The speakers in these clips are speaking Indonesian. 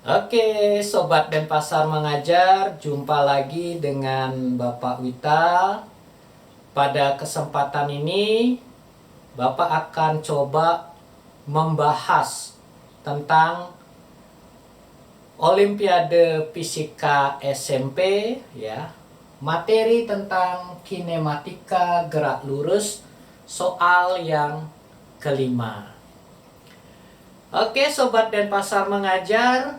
Oke, Sobat Denpasar Mengajar, jumpa lagi dengan Bapak Wita. Pada kesempatan ini, Bapak akan coba membahas tentang Olimpiade Fisika SMP, ya, materi tentang kinematika gerak lurus, soal yang kelima. Oke, Sobat Denpasar Mengajar,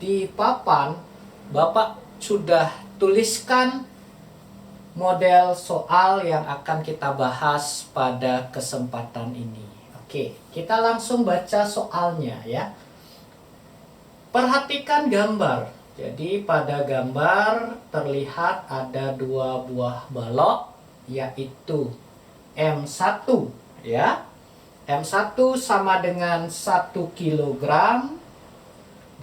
di papan Bapak sudah tuliskan model soal yang akan kita bahas pada kesempatan ini. Oke, kita langsung baca soalnya ya. Perhatikan gambar. Jadi pada gambar terlihat ada dua buah balok, yaitu M1 ya. M1 sama dengan 1 kilogram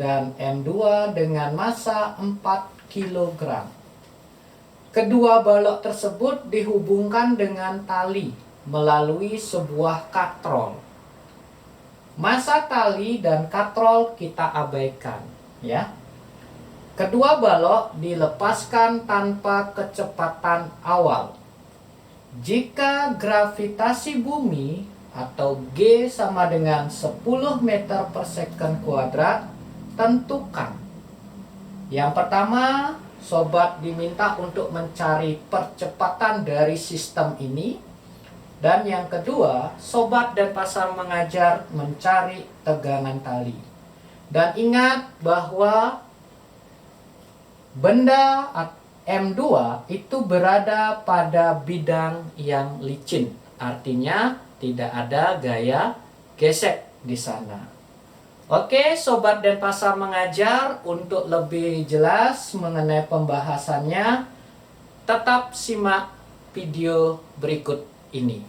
dan M2 dengan massa 4 kg. Kedua balok tersebut dihubungkan dengan tali melalui sebuah katrol. Massa tali dan katrol kita abaikan, ya. Kedua balok dilepaskan tanpa kecepatan awal. Jika gravitasi bumi atau G sama dengan 10 meter per second kuadrat, tentukan. Yang pertama, sobat diminta untuk mencari percepatan dari sistem ini. Dan yang kedua, sobat Denpasar Mengajar mencari tegangan tali. Dan ingat bahwa benda M2 itu berada pada bidang yang licin. Artinya tidak ada gaya gesek di sana. Oke, Sobat Denpasar Mengajar, untuk lebih jelas mengenai pembahasannya, tetap simak video berikut ini.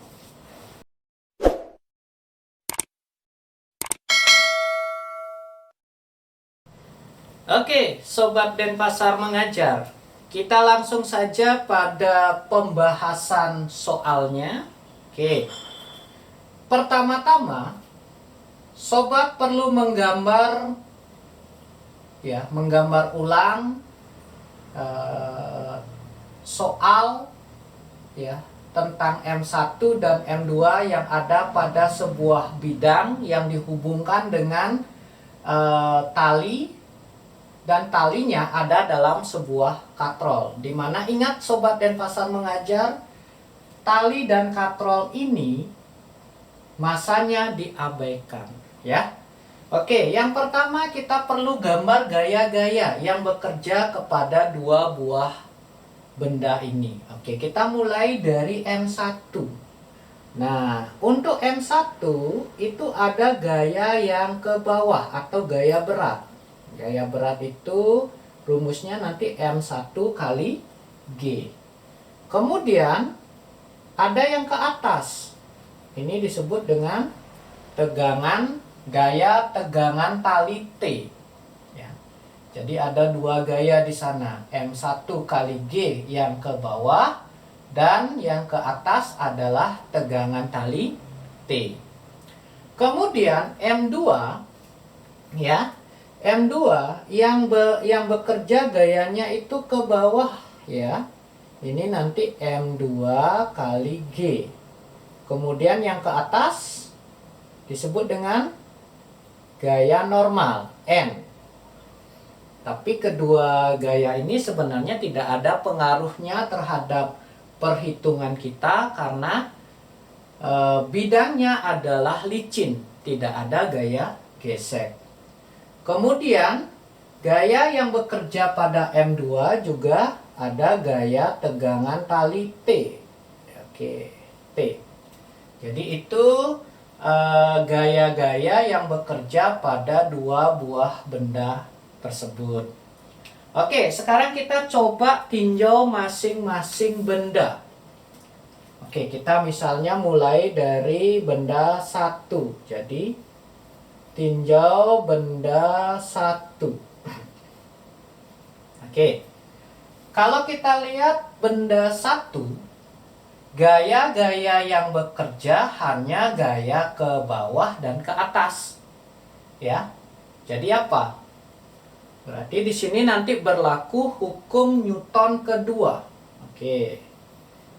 Oke, Sobat Denpasar Mengajar, kita langsung saja pada pembahasan soalnya. Oke, pertama-tama sobat perlu menggambar ulang soal ya tentang M1 dan M2 yang ada pada sebuah bidang yang dihubungkan dengan tali, dan talinya ada dalam sebuah katrol. Dimana ingat Sobat Denpasar Mengajar, tali dan katrol ini masanya diabaikan ya. Oke, yang pertama kita perlu gambar gaya-gaya yang bekerja kepada dua buah benda ini. Oke, kita mulai dari M1. Nah, untuk M1 itu ada gaya yang ke bawah atau gaya berat. Gaya berat itu rumusnya nanti M1 kali G. Kemudian ada yang ke atas. Ini disebut dengan gaya tegangan tali T. Ya. Jadi ada dua gaya di sana, M1 kali G yang ke bawah dan yang ke atas adalah tegangan tali T. Kemudian M2 ya. M2 yang bekerja gayanya itu ke bawah ya. Ini nanti M2 kali G. Kemudian yang ke atas disebut dengan gaya normal, N. Tapi kedua gaya ini sebenarnya tidak ada pengaruhnya terhadap perhitungan kita karena bidangnya adalah licin, tidak ada gaya gesek. Kemudian gaya yang bekerja pada M2 juga ada gaya tegangan tali T. Oke, T. Jadi itu gaya-gaya yang bekerja pada dua buah benda tersebut. Oke, sekarang kita coba tinjau masing-masing benda. Oke, kita misalnya mulai dari benda 1. Jadi tinjau benda 1. Oke, kalau kita lihat benda 1, gaya-gaya yang bekerja hanya gaya ke bawah dan ke atas. Ya. Jadi apa? Berarti di sini nanti berlaku hukum Newton kedua. Oke.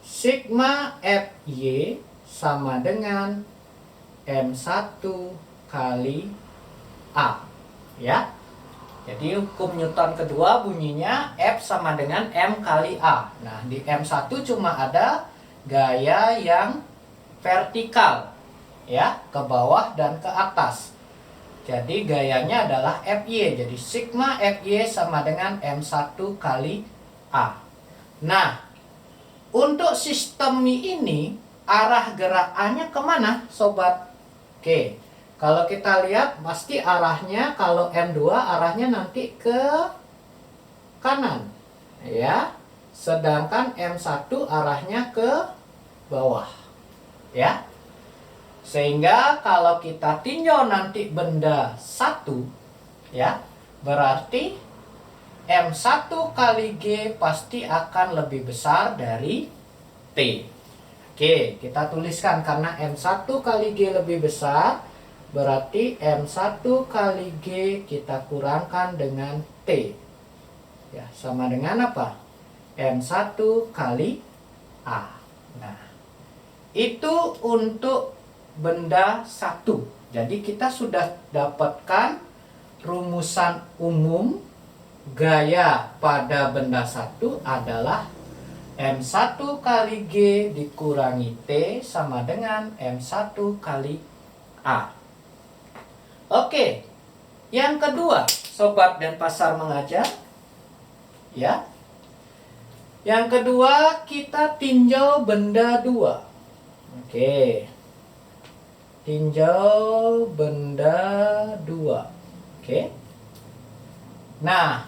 Sigma Fy sama dengan M1 kali A. Ya. Jadi hukum Newton kedua bunyinya F sama dengan M kali A. Nah, di M1 cuma ada gaya yang vertikal, ya, ke bawah dan ke atas. Jadi gayanya adalah Fy. Jadi sigma Fy sama dengan M1 kali A. Nah, untuk sistem ini arah gerak A-nya kemana, sobat? Oke, kalau kita lihat pasti arahnya, kalau M2 arahnya nanti ke kanan, ya. Sedangkan M1 arahnya ke bawah, ya. Sehingga kalau kita tinjau nanti benda 1, ya, berarti M1 kali G pasti akan lebih besar dari T. Oke, kita tuliskan karena M1 kali G lebih besar, berarti M1 kali G kita kurangkan dengan T. Ya, sama dengan apa? M1 kali A. Nah, itu untuk benda 1. Jadi kita sudah dapatkan rumusan umum gaya pada benda 1 adalah M1 kali G dikurangi T sama dengan M1 kali A. Oke, yang kedua, sobat dan pasar mengajar, ya. Yang kedua kita tinjau benda 2. Oke, tinjau benda 2. Oke. Nah,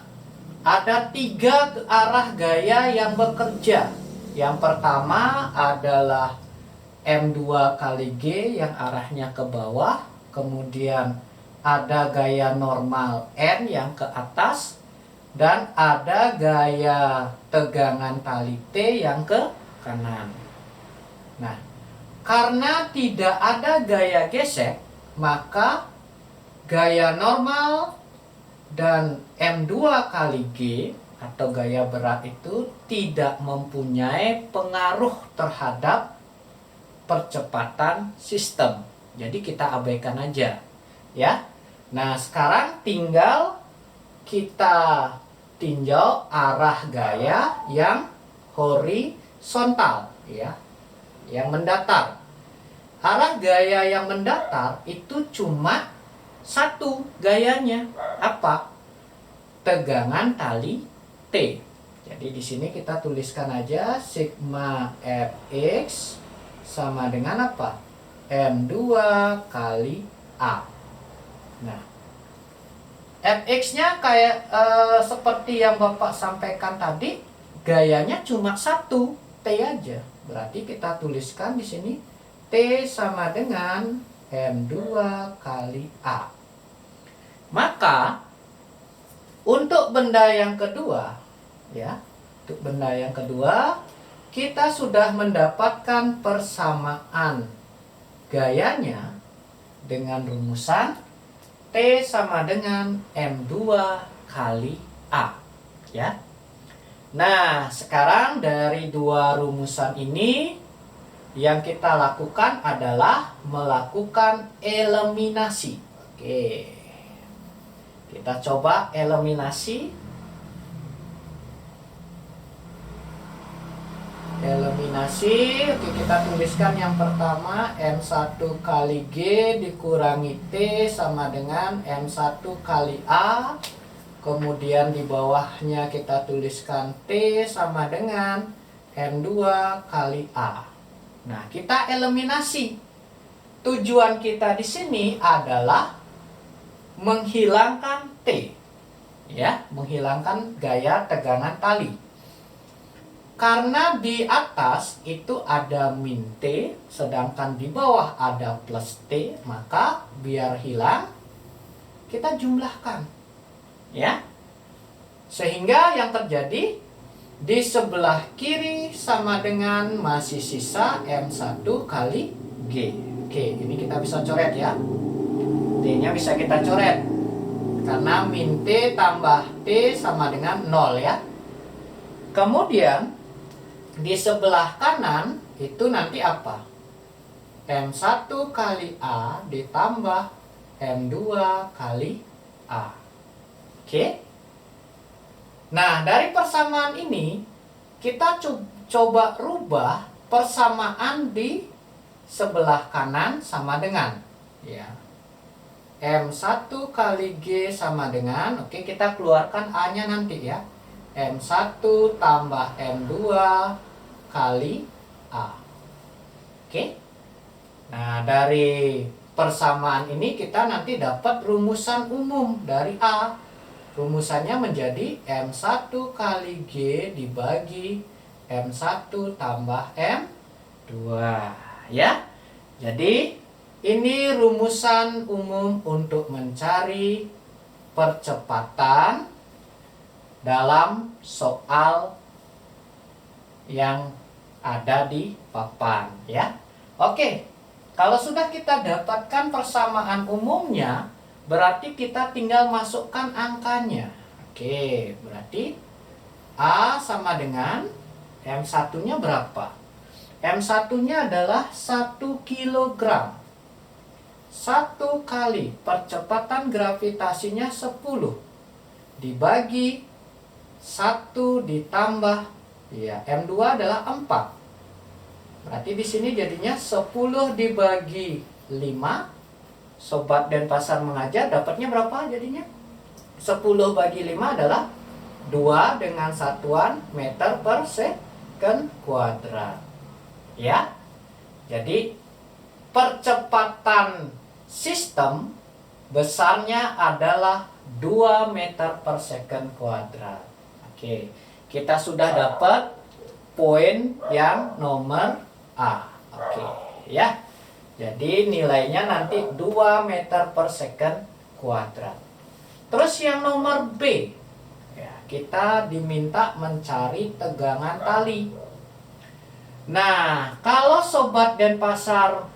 ada 3 arah gaya yang bekerja. Yang pertama adalah M2 kali G yang arahnya ke bawah. Kemudian ada gaya normal N yang ke atas. Dan ada gaya tegangan tali T yang ke kanan. Nah, karena tidak ada gaya gesek, maka gaya normal dan M2 kali G atau gaya berat itu tidak mempunyai pengaruh terhadap percepatan sistem. Jadi kita abaikan aja, ya. Nah, sekarang tinggal kita tinjau arah gaya yang horizontal, ya, yang mendatar. Arah gaya yang mendatar itu cuma satu gayanya, apa? Tegangan tali T. Jadi di sini kita tuliskan aja sigma Fx sama dengan apa? M2 kali A. Nah, Fx-nya kayak seperti yang Bapak sampaikan tadi, gayanya cuma satu, T aja. Berarti kita tuliskan di sini T sama dengan M2 kali A. Maka untuk benda yang kedua, ya, untuk benda yang kedua kita sudah mendapatkan persamaan gayanya dengan rumusan T sama dengan M2 kali A, ya. Nah, sekarang dari dua rumusan ini yang kita lakukan adalah melakukan eliminasi. Oke. Kita coba eliminasi. Oke, kita tuliskan yang pertama M1 kali G dikurangi T sama dengan M1 kali A. Kemudian di bawahnya kita tuliskan T sama dengan M2 kali A. Nah, kita eliminasi. Tujuan kita di sini adalah menghilangkan T. Ya, menghilangkan gaya tegangan tali. Karena di atas itu ada min T, sedangkan di bawah ada plus T, maka biar hilang kita jumlahkan. Ya. Sehingga yang terjadi di sebelah kiri sama dengan masih sisa M1 kali G. Oke, ini kita bisa coret ya. T-nya bisa kita coret. Karena min T tambah T sama dengan 0 ya. Kemudian di sebelah kanan itu nanti apa? M1 kali A ditambah M2 kali A. Oke. Nah, dari persamaan ini kita coba rubah persamaan di sebelah kanan sama dengan ya. M1 kali G sama dengan, oke, kita keluarkan A-nya nanti ya. M1 tambah M2 kali A. Oke. Nah, dari persamaan ini kita nanti dapat rumusan umum dari A. Rumusannya menjadi M1 kali G dibagi M1 tambah M2 ya. Jadi ini rumusan umum untuk mencari percepatan dalam soal yang ada di papan ya. Oke, kalau sudah kita dapatkan persamaan umumnya, berarti kita tinggal masukkan angkanya. Oke, berarti A sama dengan M1-nya berapa? M1-nya adalah 1 kg. 1 kali percepatan gravitasinya 10 dibagi 1 ditambah ya M2 adalah 4. Berarti di sini jadinya 10 dibagi 5. Sobat Denpasar mengajar dapatnya berapa jadinya? 10 bagi 5 adalah 2 dengan satuan meter per second kuadrat. Ya. Jadi percepatan sistem besarnya adalah 2 meter per second kuadrat. Oke, kita sudah dapat poin yang nomor A. Oke, ya. Jadi nilainya nanti 2 meter per second kuadrat. Terus yang nomor B, ya, kita diminta mencari tegangan tali. Nah, kalau Sobat Denpasar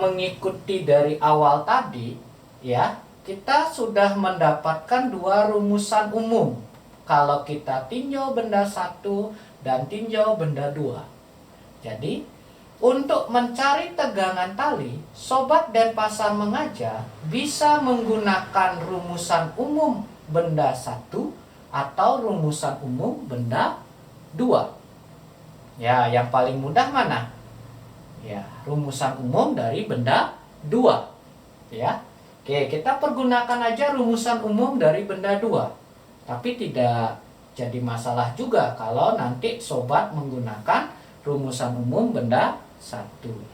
mengikuti dari awal tadi ya, kita sudah mendapatkan 2 rumusan umum kalau kita tinjau benda 1 dan tinjau benda 2. Jadi untuk mencari tegangan tali, Sobat Denpasar mengajar bisa menggunakan rumusan umum benda 1 atau rumusan umum benda 2. Ya, yang paling mudah mana? Ya, rumusan umum dari benda 2. Ya. Oke, kita pergunakan aja rumusan umum dari benda 2. Tapi tidak jadi masalah juga kalau nanti sobat menggunakan rumusan umum benda 1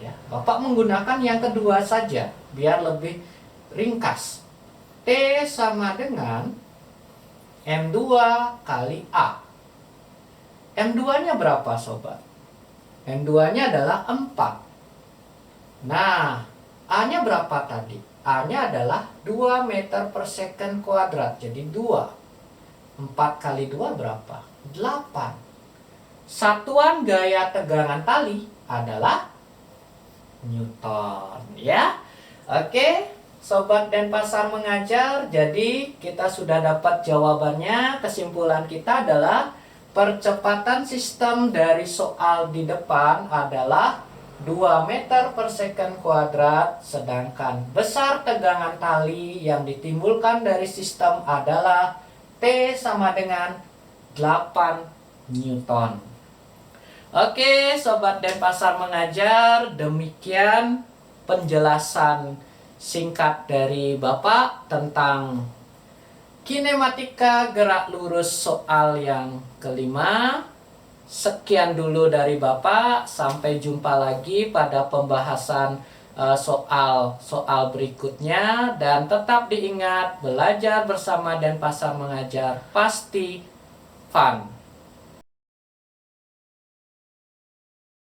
ya. Bapak menggunakan yang kedua saja biar lebih ringkas. T sama dengan M2 kali A. M2-nya berapa sobat? M2-nya adalah 4. Nah, A-nya berapa tadi? A-nya adalah 2 meter per second kuadrat. Jadi 2. 4 kali 2 berapa? 8. Satuan gaya tegangan tali adalah Newton. Ya. Oke, Sobat Denpasar mengajar. Jadi kita sudah dapat jawabannya. Kesimpulan kita adalah percepatan sistem dari soal di depan adalah 2 meter per second kuadrat, sedangkan besar tegangan tali yang ditimbulkan dari sistem adalah T sama dengan 8 Newton. Oke, Sobat Denpasar mengajar, demikian penjelasan singkat dari Bapak tentang kinematika gerak lurus soal yang kelima. Sekian dulu dari Bapak, sampai jumpa lagi pada pembahasan soal berikutnya. Dan tetap diingat, belajar bersama Denpasar mengajar pasti fun.